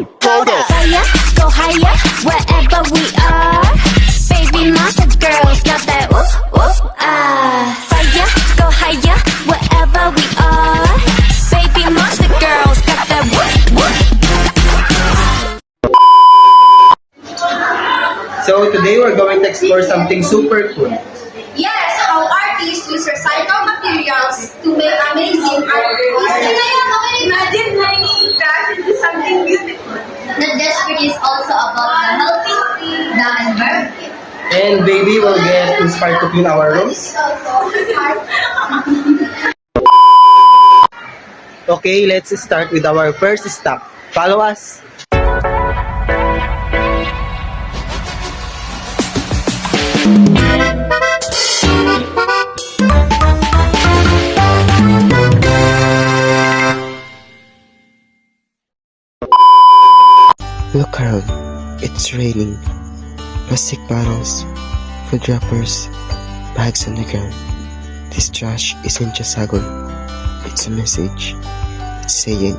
Fire, go higher, wherever we are. Baby monster girls got that whoop, whoop, ah. Fire, go higher, wherever we are. Baby monster girls got that whoop, whoop. So today we're going to explore something super cool. Yes, how artists use recycled materials to make amazing art. Imagine turning trash into something beautiful. Not just food is also about the helping the environment. And baby will get inspired to clean our rooms. Okay, let's start with our first stop. Follow us. Look around. It's raining. Plastic bottles, food wrappers, bags on the ground. This trash isn't just ugly. It's a message. It's saying,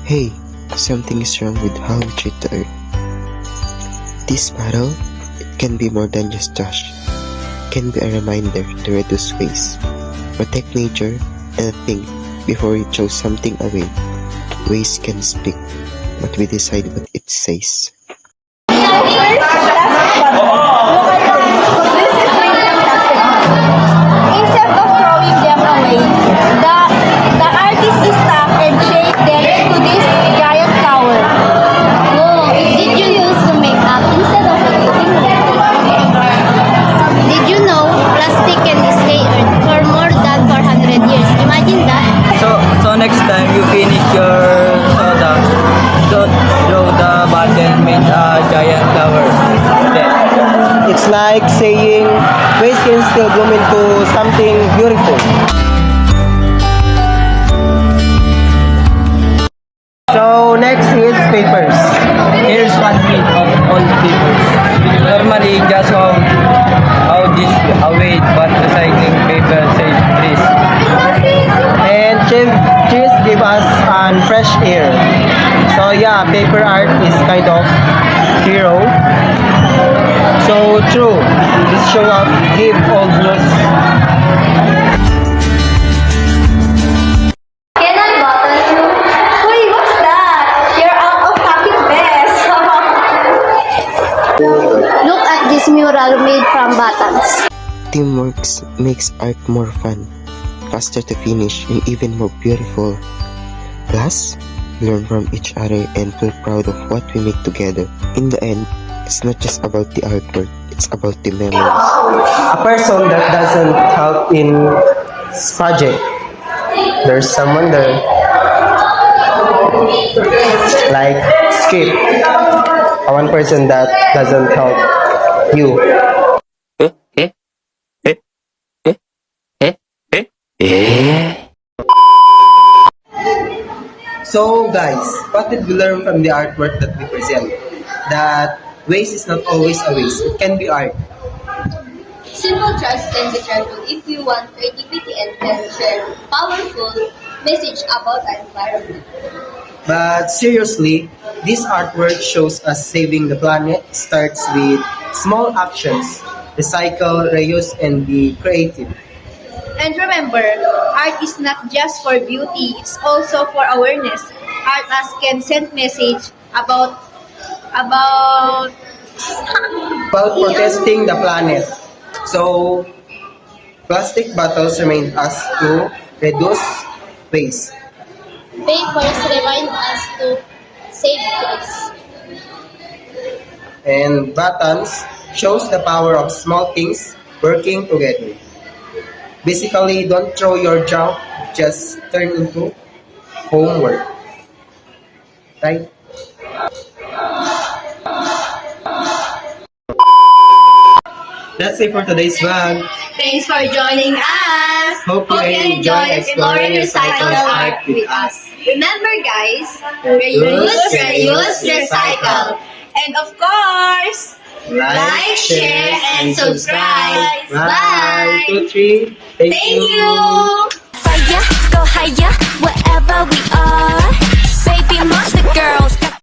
hey, something is wrong with how we treat the earth. This bottle, it can be more than just trash. It can be a reminder to reduce waste, protect nature, and think before we throw something away. Waste can speak, but we decide what it says. Instead of throwing them away, the artist is stuck and shaped them into this giant tower. Oh, did you use to make up instead of eating them? Did you know plastic can stay earth for more than 400 years? Imagine that. So next time you finish your soda, don't throw the bottle and make a giant tower instead. It's like saying waste can still bloom into something beautiful. So next is papers. Here's one myth of old people. Normally just how this away, but recycling paper saves trees. And trees give us fresh air. So yeah, paper art is kind of hero. So true, this show up give old news. Canon button. Uy, what's that? You're out of fucking best. Look at this mural made from buttons. Teamwork makes art more fun, faster to finish, and even more beautiful. Plus, learn from each other and feel proud of what we make together. In the end, it's not just about the artwork, it's about the memories. A person that doesn't help in this project, there's someone there. Like Skip, one person that doesn't help you. So guys, what did we learn from the artwork that we present? That waste is not always a waste, it can be art. Simple trust can be careful if you want creativity and can share powerful message about the environment. But seriously, this artwork shows us saving the planet starts with small actions. Recycle, reuse, and be creative. And remember, art is not just for beauty, it's also for awareness. Art as can send message about About protesting the planet. So, plastic bottles remind us to reduce waste. Papers remind us to save trees. And buttons shows the power of small things working together. Basically, don't throw your junk, just turn into homework. Right? That's it for today's vlog. Thanks for joining us. Hope you enjoy exploring recycled art with us. Remember guys, reuse, recycle. And of course, like, share, and subscribe. Bye. 1, 2, 3. Thank Thank you. Fire, go higher,